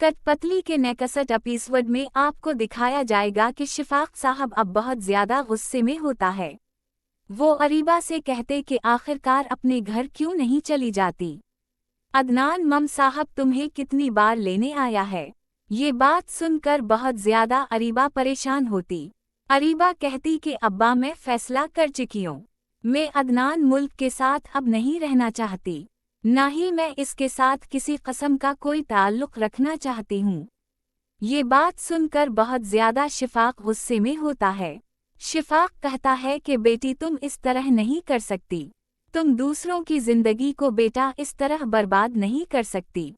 कठपुतली के next episode में आपको दिखाया जाएगा कि शिफाक साहब अब बहुत ज्यादा गुस्से में होता है। वो अरीबा से कहते कि आखिरकार अपने घर क्यों नहीं चली जाती। अदनान मम साहब तुम्हें कितनी बार लेने आया है। ये बात सुनकर बहुत ज्यादा अरीबा परेशान होती। अरीबा कहती कि अब्बा मैं फैसला कर चुकी हूँ। मैं अदनान मुल्क के साथ अब नहीं रहना चाहती, ना ही मैं इसके साथ किसी किस्म का कोई ताल्लुक रखना चाहती हूँ। ये बात सुनकर बहुत ज्यादा शिफाक गुस्से में होता है। शिफाक कहता है कि बेटी तुम इस तरह नहीं कर सकती, तुम दूसरों की जिंदगी को बेटा इस तरह बर्बाद नहीं कर सकती।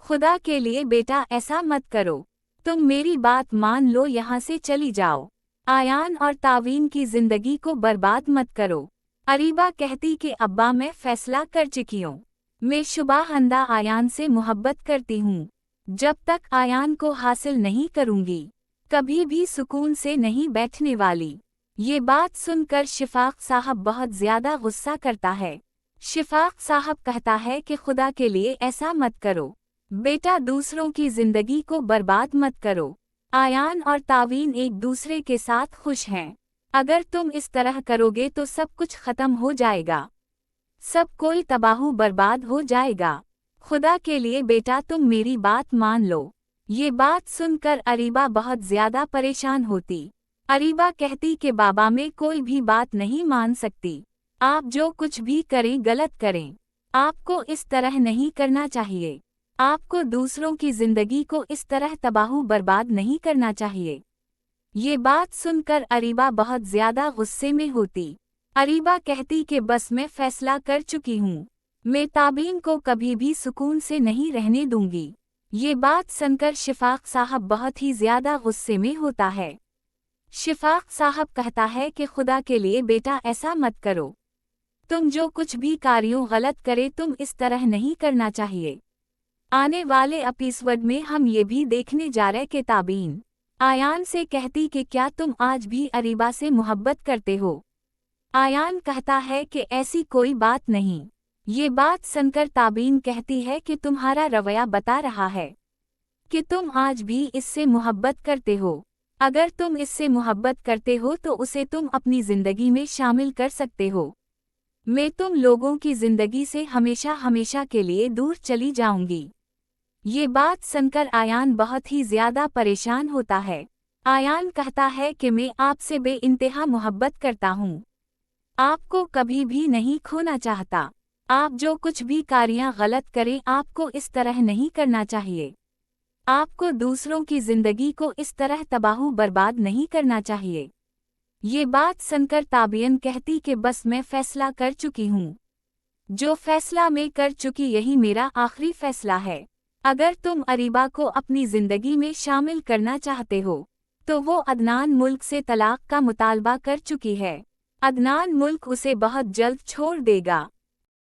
खुदा के लिए बेटा ऐसा मत करो, तुम मेरी बात मान लो, यहाँ से चली जाओ। आयान और तावीन की जिंदगी को बर्बाद मत करो। अरीबा कहती कि अब्बा मैं फैसला कर चुकी हूँ, मैं शुबाहंदा आयान से मोहब्बत करती हूँ। जब तक आयान को हासिल नहीं करूँगी कभी भी सुकून से नहीं बैठने वाली। ये बात सुनकर शिफाक साहब बहुत ज्यादा गुस्सा करता है। शिफाक साहब कहता है कि खुदा के लिए ऐसा मत करो बेटा, दूसरों की जिंदगी को बर्बाद मत करो। आयान और तावीन एक दूसरे के साथ खुश हैं। अगर तुम इस तरह करोगे तो सब कुछ खत्म हो जाएगा, सब कोई तबाह बर्बाद हो जाएगा। खुदा के लिए बेटा तुम मेरी बात मान लो। ये बात सुनकर अरीबा बहुत ज्यादा परेशान होती। अरीबा कहती कि बाबा मैं कोई भी बात नहीं मान सकती, आप जो कुछ भी करें गलत करें, आपको इस तरह नहीं करना चाहिए। आपको दूसरों की जिंदगी को इस तरह तबाह बर्बाद नहीं करना चाहिए। ये बात सुनकर अरीबा बहुत ज्यादा गुस्से में होती। अरीबा कहती कि बस मैं फैसला कर चुकी हूँ, मैं ताबीन को कभी भी सुकून से नहीं रहने दूंगी। ये बात सुनकर शिफाक साहब बहुत ही ज्यादा गुस्से में होता है। शिफाक साहब कहता है कि खुदा के लिए बेटा ऐसा मत करो, तुम जो कुछ भी कार्यों गलत करे तुम इस तरह नहीं करना चाहिए। आने वाले एपिसोड में हम ये भी देखने जा रहे कि ताबीन आयान से कहती कि क्या तुम आज भी अरीबा से मोहब्बत करते हो। आयान कहता है कि ऐसी कोई बात नहीं। ये बात सुनकर ताबीन कहती है कि तुम्हारा रवैया बता रहा है कि तुम आज भी इससे मोहब्बत करते हो। अगर तुम इससे मोहब्बत करते हो तो उसे तुम अपनी जिंदगी में शामिल कर सकते हो। मैं तुम लोगों की जिंदगी से हमेशा हमेशा के लिए दूर चली जाऊंगी। ये बात सुनकर आयान बहुत ही ज्यादा परेशान होता है। आयान कहता है कि मैं आपसे बेइंतहा मोहब्बत करता हूँ, आपको कभी भी नहीं खोना चाहता। आप जो कुछ भी कार्यां गलत करें आपको इस तरह नहीं करना चाहिए। आपको दूसरों की जिंदगी को इस तरह तबाह बर्बाद नहीं करना चाहिए। ये बात सुनकर ताबियन कहती कि बस मैं फैसला कर चुकी हूँ, जो फैसला मैं कर चुकी यही मेरा आखिरी फैसला है। अगर तुम अरीबा को अपनी जिंदगी में शामिल करना चाहते हो तो वो अदनान मुल्क से तलाक का मुतालबा कर चुकी है। अदनान मुल्क उसे बहुत जल्द छोड़ देगा।